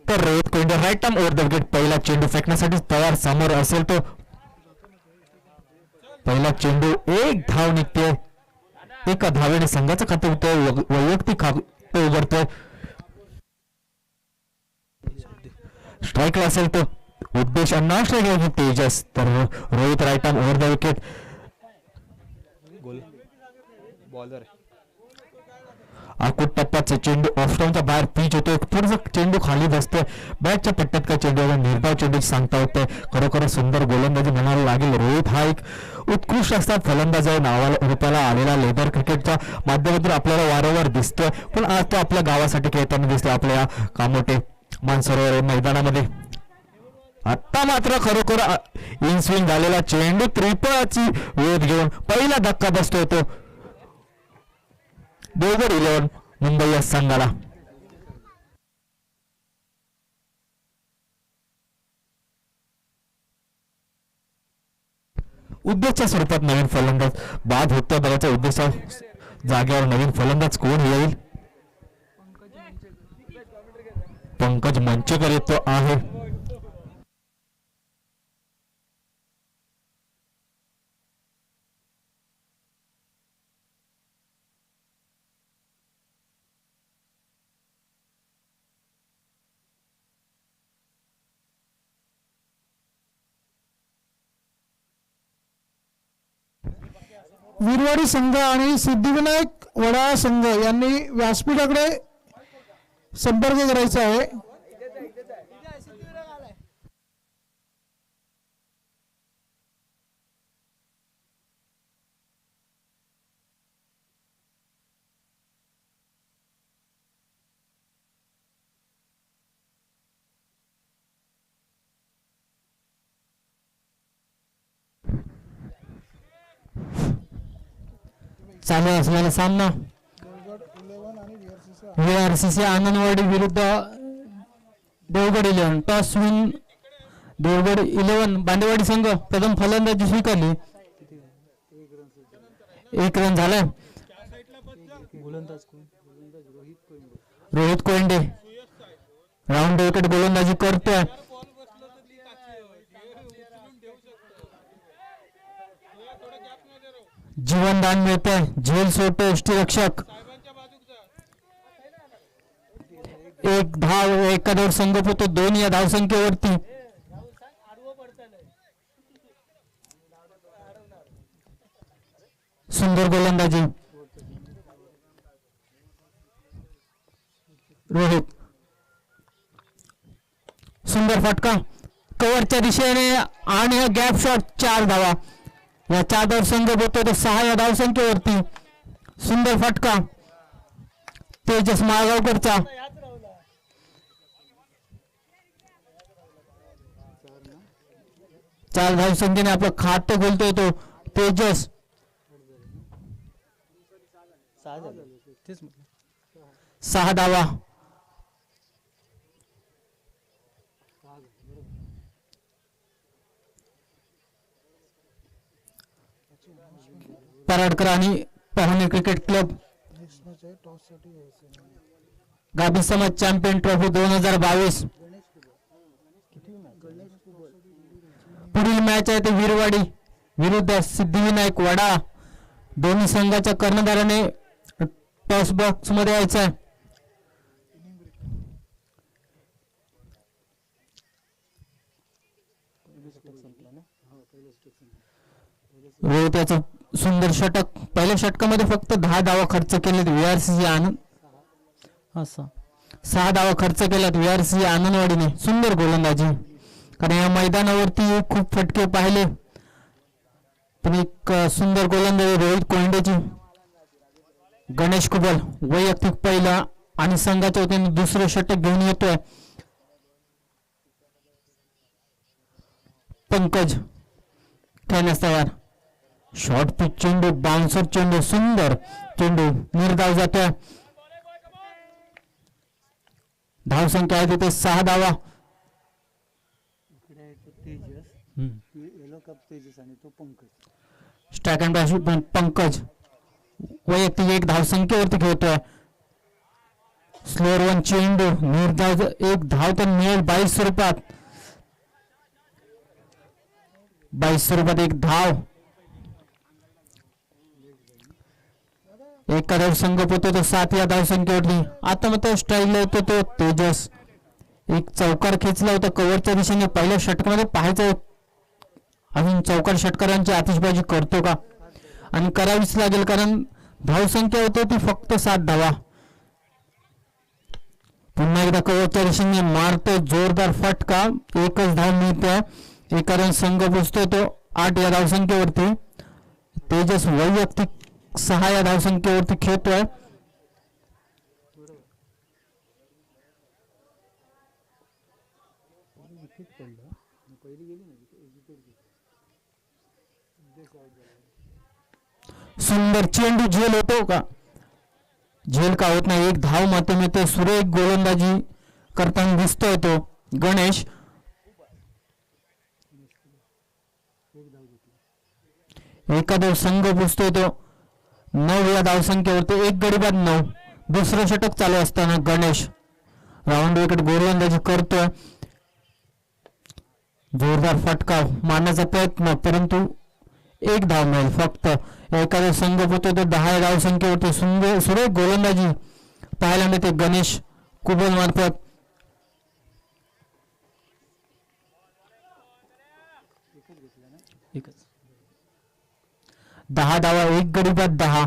तर रोहित कोइंडे right arm over the wicket. पहिला चेंडू फेकण्यासाठी तयार. समोर असेल तो पहिला चेंडू. एक धाव निघते. एका धावेने संघाचं खातं होतंय. वैयक्तिक खातं उघडतोय. स्ट्राईकला असेल तो उद्देश अन्नाश्रय घेऊन तेजस. तर Rohit right arm over the wicket. आकुट टप्प्याचा चेंडू ऑफस्टॉनच्या बाहेर पिच होतोय. थोडंसं चेंडू खाली बसतोय. बॅटच्या पट्ट्यात काय चेंडू निर्धाव चेंडू सांगता होते. खरोखर सुंदर गोलंदाजी म्हणायला लागेल. रोहित हा एक उत्कृष्ट असा फलंदाज आहे. नावाला रूपाला आलेला लेदर क्रिकेटच्या माध्यमातून आपल्याला वारंवार दिसतोय. पण आज तो आपल्या गावासाठी खेळताना दिसतोय आपल्या कामोठे मानसरोवर मैदानामध्ये. आता मात्र खरोखर इन स्विंग झालेला चेंडू त्रिफळाची वेध घेऊन पहिला धक्का बसतोय तो देवगड 11 मुंबई या संघाला. उद्देशच्या स्वरूपात नवीन फलंदाज बाद होत्या बघायच्या उद्देशा जागेवर नवीन फलंदाज कोण येईल. पंकज मंचेकर येतो आहे. वीरवाडी संघ आणि सिद्धिविनायक वडाळा संघ यांनी व्यासपीठाकडे संपर्क करायचा आहे. चालू असलेला सामना VRCC आनंदवाडी विरुद्ध देवगड 11. Toss win Devgad 11. बांदेवाडी संघ प्रथम फलंदाजी स्वीकारली. 1 रन झालाय. रोहित कोइंडे राऊंड विकेट गोलंदाजी करतोय. जीवनदान मिळतंय. झेल सोडतो यष्टीरक्षक. एक धाव एकादोर संघ पोहतो 2 या धावसंख्येवरती. सुंदर गोलंदाजी रोहित. सुंदर फटका कव्हरच्या दिशेने आणि गॅप शॉट 4 धावा. या 4 धाव संघ बोलतोय तो 6 या धावसंख्येवरती. सुंदर फटका तेजस माळगावकरचा. 4 धावसंख्येने आपलं खातं खोलतोय तो तेजस. 6 धावा. पराडकर आणि पाहुणे क्रिकेट क्लब गाभी समाज चॅम्पियन ट्रॉफी 2022. पुढील मॅच आहे ते वीरवाडी विरुद्ध सिद्धिविनायक वडाळा. दोन्ही संघाच्या कर्णधाराने टॉस बॉक्स मध्ये यायचं आहे. रोहित याचं सुंदर षटक. पहिल्या षटकामध्ये फक्त 10 धावा खर्च केलेत VRCC आनंद. असं 6 धावा खर्च केल्यात VRCC आनंदवाडीने. सुंदर गोलंदाजी. कारण या मैदानावरती खूप फटके पाहिले पण एक सुंदर गोलंदाजी रोहित कोइंडेची. गणेश कुबल वैयक्तिक पहिला आणि संघाच्या वतीने दुसरं षटक घेऊन येतोय. पंकज खेळण्यास तयार. शॉर्ट पिच चेंडू बाउन्सर चेंडू. सुंदर चेंडू निर्धाव जातोय. धाव संख्या आहे तिथे 6 धावा. स्ट्राईक अँड पंकज वैयक्तिक 1 धाव संख्येवरती खेळतोय. स्लोअर वन चेंडू निर्धाव एक धाव तर मिळेल 22 स्वरूपात. 22 स्वरूपात एक धाव. एका धाव संघ पोहतो तो 7 या धावसंख्येवरती. आता मात्र स्ट्राईकला होतो तो तेजस. एक चौकार खेचला होता कव्हरच्या दिशेने. पहिल्या षटकामध्ये पाहायचं अजून चौकार षटकारांची आतिषबाजी करतो का, आणि करावीच लागेल कारण धावसंख्या होती ती फक्त 7 धावा. पुन्हा एकदा कव्हरच्या दिशेने मारतो जोरदार फटका. एकच धाव मिळते. एका रन संघ पोचतो तो 8 या धावसंख्येवरती. तेजस वैयक्तिक 6 या धावसंख्येवरती खेळतोय. सुंदर चेंडू झेल होतो का, झेल का होत नाही. एक धाव मात्र मिळते. सुरेख गोलंदाजी करताना दिसतोय तो गणेश. एका धाव संघ पोचतोय तो 9 या धावसंख्येवरती. एक गडी बाद 9. दुसरं षटक चालू असताना गणेश राऊंड विकेट गोलंदाजी करतोय. जोरदार फटका मारण्याचा प्रयत्न परंतु एक धाव मिळेल फक्त. एखादा संघ पोहतो तो 10 या धावसंख्येवरती. सुरेख गोलंदाजी पाहायला मिळते गणेश कुबल मार्फत. एकच 10 धावा एक गडी बाद 10.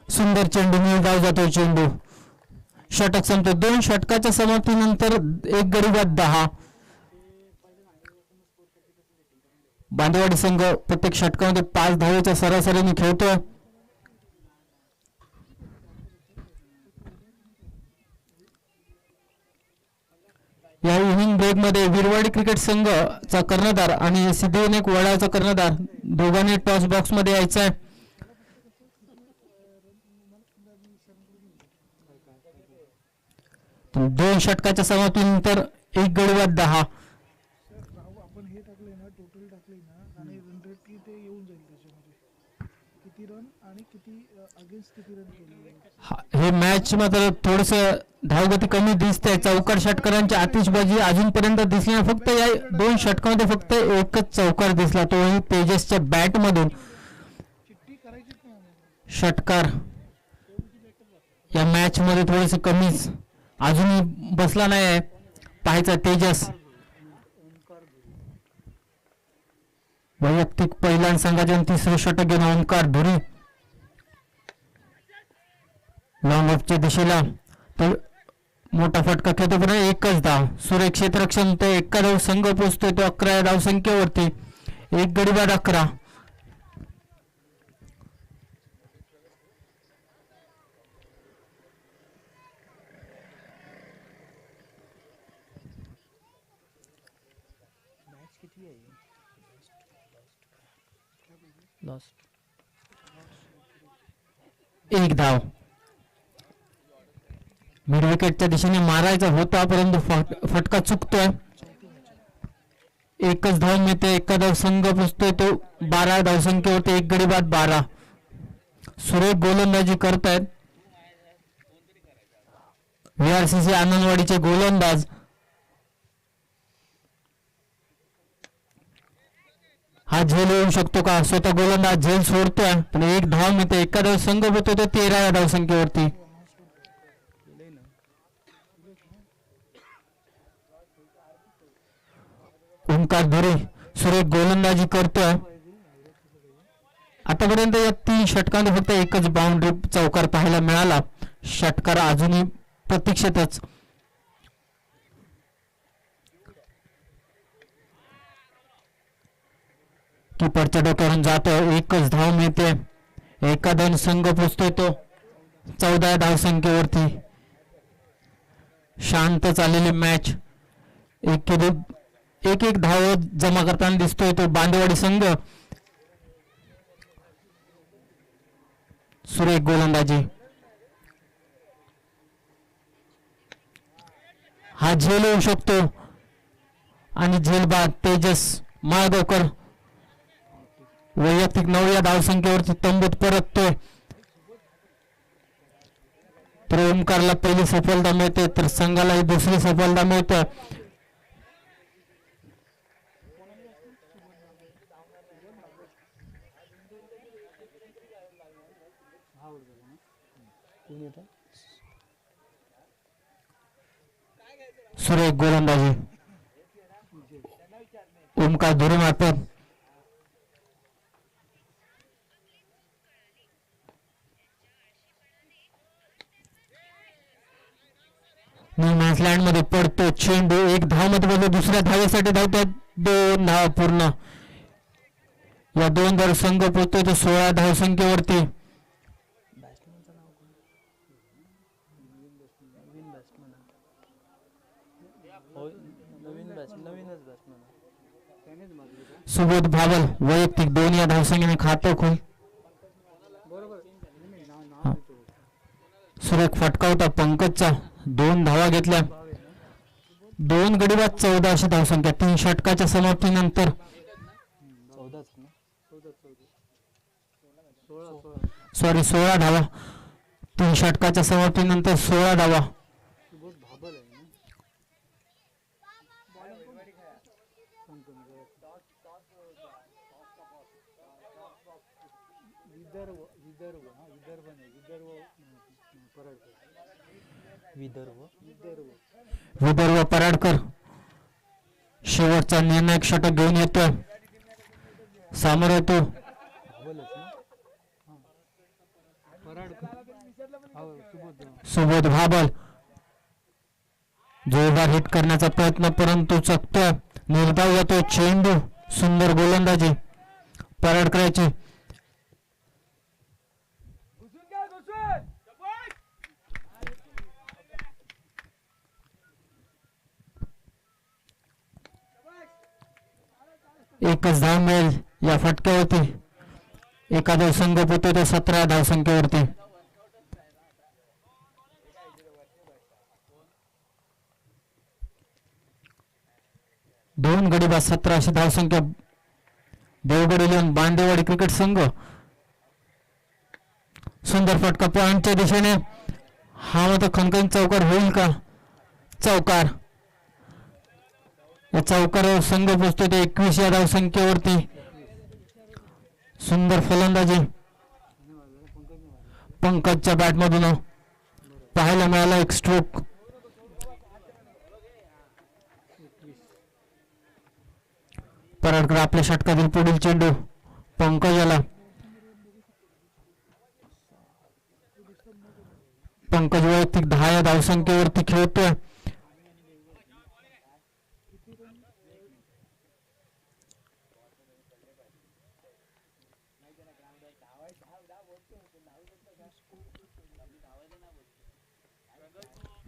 सुंदर चेंडू धाव जातो. चेंडू षटक संपतो. 2 षटकाच्या समाप्तीनंतर एक गडी बाद 10. बांदेवाडी संघ प्रत्येक षटकामध्ये 5 धावेच्या सरासरीने खेळतोय. या इनिंग ब्रेक मध्ये विरवाडी क्रिकेट संघचा कर्णधार आणि सिद्धिविनायक वडाळचा कर्णधार दोघांनी टॉस बॉक्स मध्ये यायचं आहे. दोन षटकाच्या समाप्तीनंतर एक गडी बाद 10. आपण हे टाकले ना, टोटल टाकले ना आणि रन रेट ते येऊन जाईल त्याच्यामध्ये किती रन आणि किती अगेन्स्ट किती रन केले. हे मॅच मात्र थोडस धावगती कमी दिसते. चौकार षटकारांची आतिषबाजी अजूनपर्यंत दिसली नाही. फक्त या 2 षटकामध्ये फक्त एकच चौकार दिसला, तोही तेजसच्या बॅट मधून. षटकार या मॅच मध्ये थोडेस कमीच अजूनही बसला नाही. पाहायचा तेजस वैयक्तिक पहिल्या संघाचे 3रे षटक घेऊन ओंकार धुरी लॉंग ऑफच्या दिशेला तो मोठा फटका खेळतो. पण एकच धाव. सुरेख क्षेत्ररक्षण ते एका धाव संघ पोचतोय तो 11 या धावसंख्येवरती. एक गडी बाद 11. एक धाव. मिड विकेटच्या दिशेने मारायचा होता परंतु फटका चुकतोय. एकच धाव मिळते. एका धाव संघ पोचतोय तो 12 धावसंख्येवरती. एक गडी बाद 12. सुरेख गोलंदाजी करतायत VRCC आनंदवाडीचे गोलंदाज. हा झेल येऊ शकतो का. स्वतः गोलंदाज झेल सोडतोय पण एक धाव मिळते. एका धाव संघ होतो तो 13 या धावसंख्येवरती. ओंकार धुरे सुरेख गोलंदाजी करतोय. आतापर्यंत या 3 षटकांमध्ये फक्त एकच बाउंड्री चौकार पाहायला मिळाला. षटकार अजूनही प्रतीक्षेतच. कीपरच्या डोक्यावरून जातोय. एकच धाव मिळते. एका धाव संघ पोचतोय तो 14 धावसंख्येवरती. शांत चाललेली मॅच. एक धाव जमा करताना दिसतोय तो बांदेवाडी संघ. सुरेख गोलंदाजी. हा झेल होऊ शकतो. आणि झेलबाद तेजस माळगावकर वैयक्तिक 9 या धावसंख्येवरती तंबूत परततोय. तर ओमकारला पहिली सफलता मिळते तर संघाला ही दुसरी सफलता मिळते. सुरेख गोलंदाजी ओमकार धुरी मारतात. न्यूझीलंड मध्ये पडतो चेंडू. एक धाव मध्ये बदल दुसऱ्या धावेसाठी धावतात. 2 धाव पूर्ण. या 2 धाव संघ पोहोचतोय तो 16 धावसंख्येवरती. सुबोध भावल वैयक्तिक 2 या धावसंख्येने खातं खोल. सुरेख फटका होता पंकजचा. 2 धावा घेतल्या. 2 गडी बाद 14 अशी धावसंख्या 3 षटकाच्या समाप्तीनंतर. सॉरी 16 धावा 3 षटकाच्या समाप्तीनंतर 16 धावा. विदर्भ पराडकर शेवटचा निर्णायक षटक घेऊन येतोय. सामोर येतो सुबोध भाबल. जोरदार हिट करण्याचा प्रयत्न परंतु चकतोय. निर्धाव जातो चेंडू. सुंदर गोलंदाजी पराडकरांची. एकच धाव मिळेल या फटक्यावरती. एखादा संघ पोहोचतो तो 17 धावसंख्येवरती. दोन गडी बाद 17 अशी धावसंख्या. देवगड इलेव्हन बांदेवाडी क्रिकेट संघ. सुंदर फटका पॉइंटच्या दिशेने. हा मात्र खणखणीत चौकार होईल का? चौकार. या चौकारावर संघ पोहोचतो ते 21 या धावसंख्येवरती. सुंदर फलंदाजी पंकजच्या बॅटमधून पाहायला मिळाला. एक स्ट्रोक. पराडकर आपल्या षटकातील पुढील चेंडू पंकजाला. पंकज वैयक्तिक 10 या धावसंख्येवरती खेळतोय.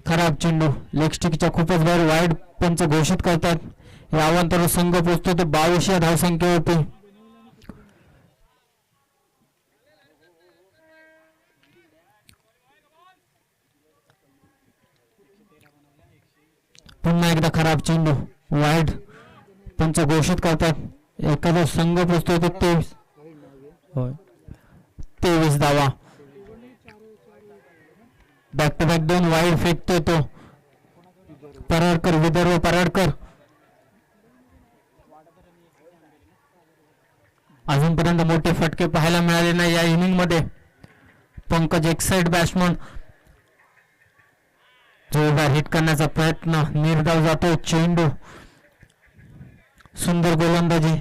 खराब चेंडू लेग स्टिकच्या खूपच बाहेर. वाईड पंच घोषित करतात. या आव्हानावर संघ पोहोचतो ते 22 या धावसंख्येवरती. पुन्हा एकदा खराब चेंडू. वाईड पंच घोषित करतात. एखादा संघ पोहोचतो ते 23 धावा. बॅक टू बॅक 2 वाईड फेकतोय तो पराडकर. विदर्भ पराडकर. अजूनपर्यंत मोठे फटके पाहायला मिळाले नाही या इनिंग मध्ये. पंकज एक साइड बॅट्समन. जोरदार हिट करण्याचा प्रयत्न. निर्धाव जातो चेंडू. सुंदर गोलंदाजी.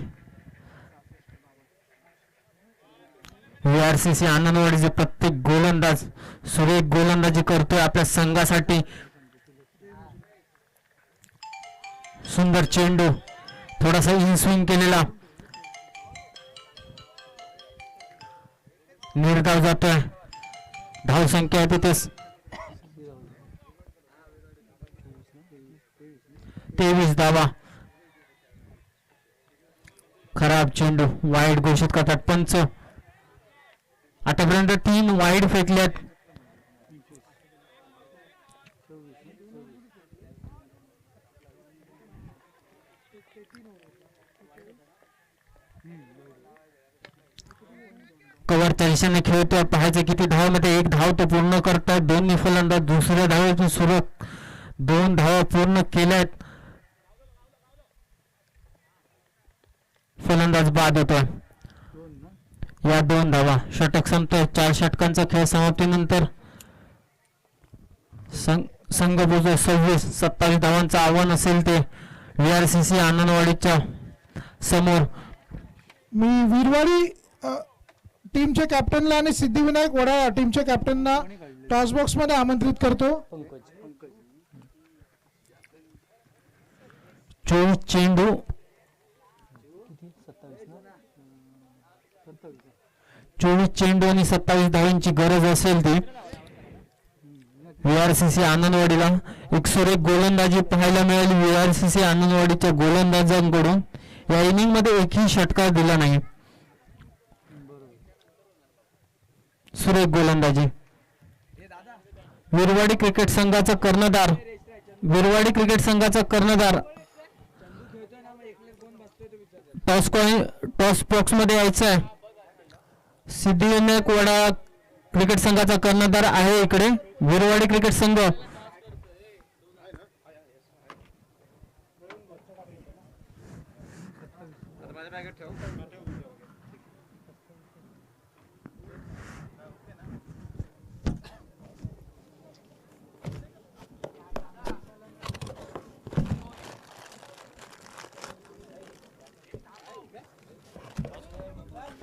VRCC आनंदवाडीचे प्रत्येक गोलंदाज सुरेख गोलंदाजी करतोय आपल्या संघासाठी. सुंदर चेंडू. थोडासा इन स्विंग केलेला. निर्धाव जातोय. धावसंख्या आहे तिथेच 23 धावा. खराब चेंडू. वाईड घोषित करतात पंच. आतापर्यंत 3 वाईड फेकल्यात. कव्हरच्या दिशेने खेळतोय, पाहायचं किती धावामध्ये. 1 धाव तो पूर्ण करतोय. दोन्ही फलंदाज दुसऱ्या धावेची सुरुवात, 2 धावा पूर्ण केल्यात. फलंदाज बाद होतोय. या 2 धावा, षटक संपतोय. 4 षटकांचा खेळ समाप्तीनंतर संघ बुजो 26-27 धावांचं आव्हान असेल ते VRCC आनंदवाडीच्या समोर. मी वीरवाडी टीमच्या कॅप्टनला आणि सिद्धिविनायक वडाळा टीमच्या कॅप्टनना टॉस बॉक्स मध्ये आमंत्रित करतो. 24 चेंडू, 24 चेंडू आणि 27 धावांची गरज असेल ती VRCC आनंदवाडीला. एक सुरेख गोलंदाजी पाहायला मिळाली VRCC आनंदवाडीच्या गोलंदाजांकडून. या इनिंग मध्ये एकही षटकार दिला नाही. सुरेख गोलंदाजी. विरवाडी क्रिकेट संघाचा कर्णधार, विरवाडी क्रिकेट संघाचा कर्णधार टॉस बॉक्स मध्ये यायचं आहे. सिद्धिविनायक वडाळा क्रिकेट संघाचा कर्णधार आहे इकडे. विरवाडी क्रिकेट संघ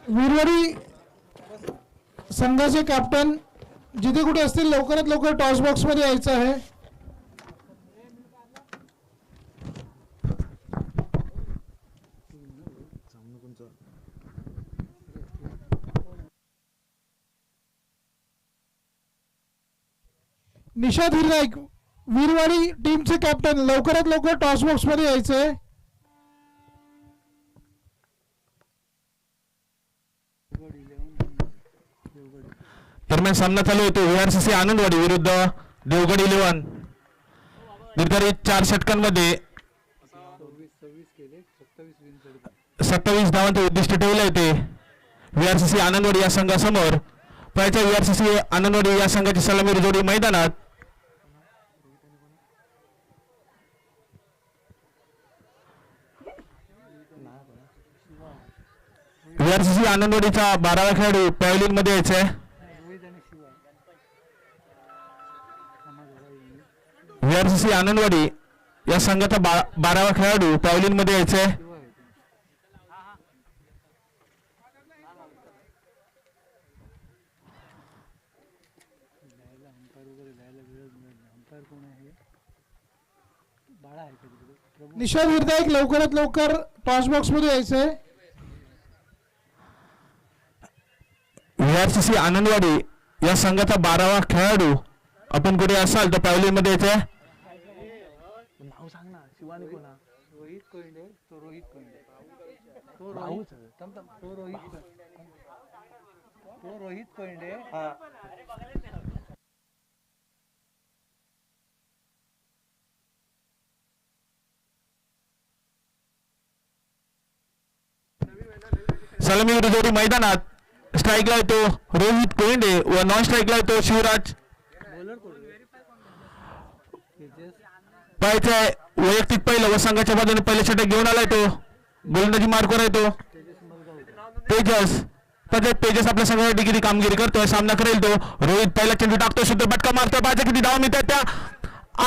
वीरवाडी संघाचे कॅप्टन जिथे कुठे असतील लवकरात लवकर टॉस बॉक्स मध्ये यायचं आहे. निषाद हिरनाईक वीरवाडी टीमचे कॅप्टन लवकरात लवकर टॉस बॉक्स मध्ये यायचं आहे. दरम्यान सामना चालू होतो VRCC आनंदवाडी विरुद्ध देवगड 11. निर्धारित 4 षटकांमध्ये 27 धावांचे उद्दिष्ट ठेवले होते VRCC आनंदवाडी या संघासमोर. पाहायच्या VRCC आनंदवाडी या संघाची सलामी जोडी मैदानात. VRCC आनंदवाडीचा 12वा खेळाडू पॅव्हलियन मध्ये यायचा आहे. VRCC आनंदवाडी या संघाचा 12वा खेळाडू पॅव्हलियन मध्ये यायचा आहे. निषाद हिरनाईक लवकरात लवकर टॉस बॉक्स मध्ये यायचं आहे. VRCC आनंदवाडी या संघाचा 12वा खेळाडू आपण कुठे असाल तर पॅव्हलियन मध्ये यायचं आहे. नाव सांग ना. शिवानी कोणा? रोहित कोयंडे. तो रोहित कोयंडे. तो रोहित. तो रोहित. तो रोहित कोयंडे. हा. सलामी जोडी मैदानात. स्ट्राईकला येतो रोहित कोयंडे व नॉन स्ट्राईकला येतो शिवराज. पाहायचंय वैयक्तिक पहिलं व संघाच्या बाजूने पहिले षटक घेऊन आलाय तो. गोलंदाजी मार्कवर येतो तेजस. तेजस आपल्या संघासाठी किती कामगिरी करतोय. सामना करेल तो. रोहित पहिला चेंडू टाकतो, शुद्ध बटका मारतोय. पाहिजे किती धावा मिळतात त्या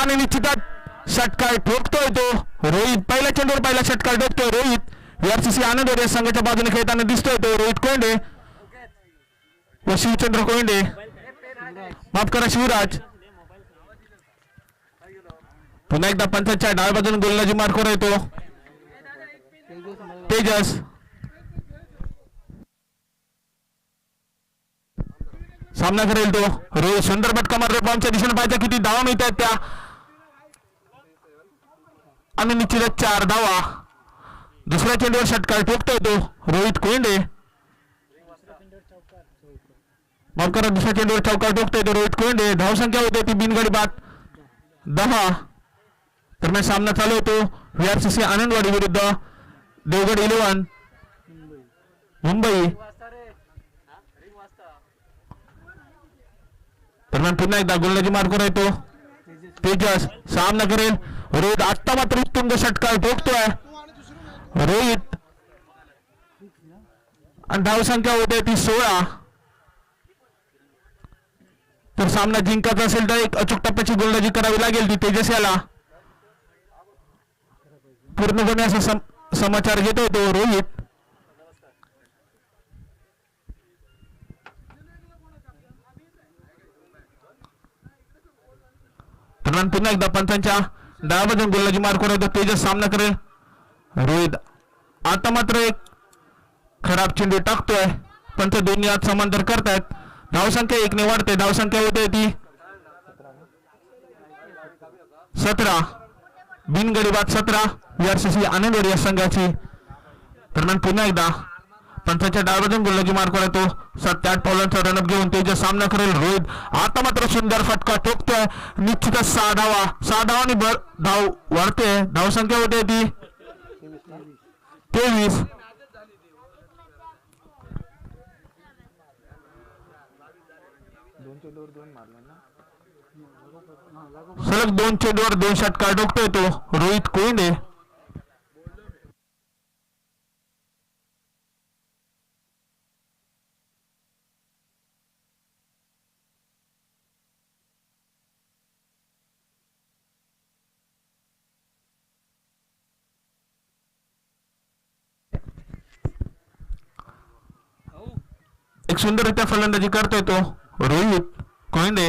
आणि निश्चितच षटकार ठोकतोय तो. रोहित पहिल्या चेंडूवर पहिला षटकार ठोकतोय. रोहित VRCC आनंदवाडी संघाच्या बाजूने खेळताना दिसतोय तो. रोहित कोयंडे व शिवचंद्र कोयंडे, माफ करा शिवराज. पुन्हा एकदा पंचांच्या डाव्या बाजूने गोलंदाजी मार्कवर येतो तेजस. सामना करेल तो. रोहित सुंदर बटका मारतो बॉम्बच्या दिशेने. पाहिजे किती धावा मिळतात त्या आणि निश्चितच 4 धावा. दुसऱ्या चेंडूवर षटकार ठोकतोय तो रोहित कोयंडे. माफ करा दुसऱ्या चेंडूवर चौकार ठोकतोय तो रोहित कोयंडे. धावसंख्या होते ती बिनगडी बाद 10. दरम्यान सामना चालू होतो VRCC आनंदवाडी विरुद्ध देवगड 11 मुंबई. दरम्यान पुन्हा एकदा गोलंदाजी मार्कवर येतो तेजस. सामना करेल रोहित. आत्ता मात्र उत्तुंग षटकार ठोकतोय रोहित आणि धावसंख्या होते ती 16. तर सामना जिंकायचा असेल तर एक अचूक टप्प्याची गोलंदाजी करावी लागेल ती तेजस याला. पूर्णपणे असा समाचार घेतोय तो रोहित. दरम्यान पुन्हा एकदा पंचांच्या डावामधून गोलंदाजी मार्कवर येतो तेजस. सामना करेल रोहित. आता मात्र एक खराब चेंडू टाकतोय पण ते दोन्ही हात समांतर करतायत. धावसंख्या 1 ने वाढते. धावसंख्या होते ती 17. बिनगडी बाद 17 VRCC आनंदवाडी या संघाची. दरम्यान पुन्हा एकदा पंचांच्या डावामधून गोलंदाजी मार्कवर येतो 7 ते 8 पावलांचा रनअप घेऊन तेजस. सामना करेल रोहित. आता मात्र सुंदर फटका ठोकतोय. निश्चितच 6 धावांनी धाव वाढते. धावसंख्या होते ती 23. सलग 2 चेंडूवर 2 षटकार ठोकतोय तो रोहित कोयंडे. एक सुंदररित्या फलंदाजी करतोय तो रोहित कोयंडे.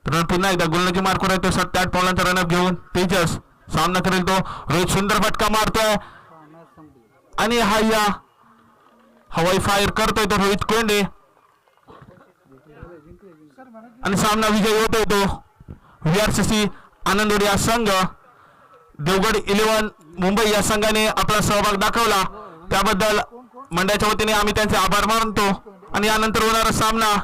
तर पुन्हा एकदा गोलंदाजी मार्कवर येतो 7 ते 8 पावलांचा रनअप घेऊन तेजस. सामना करेल तो रोहित. सुंदर फटका मारतोय आणि हा या हवाई फायर करतोय तो रोहित कोयंडे आणि सामना विजयी होतोय तो VRCC आनंदवाडी या संघ. देवगड 11 मुंबई या संघाने आपला सहभाग दाखवला त्याबद्दल मंडळाच्या वतीने आम्ही त्यांचे आभार मानतो. आणि यानंतर होणारा सामना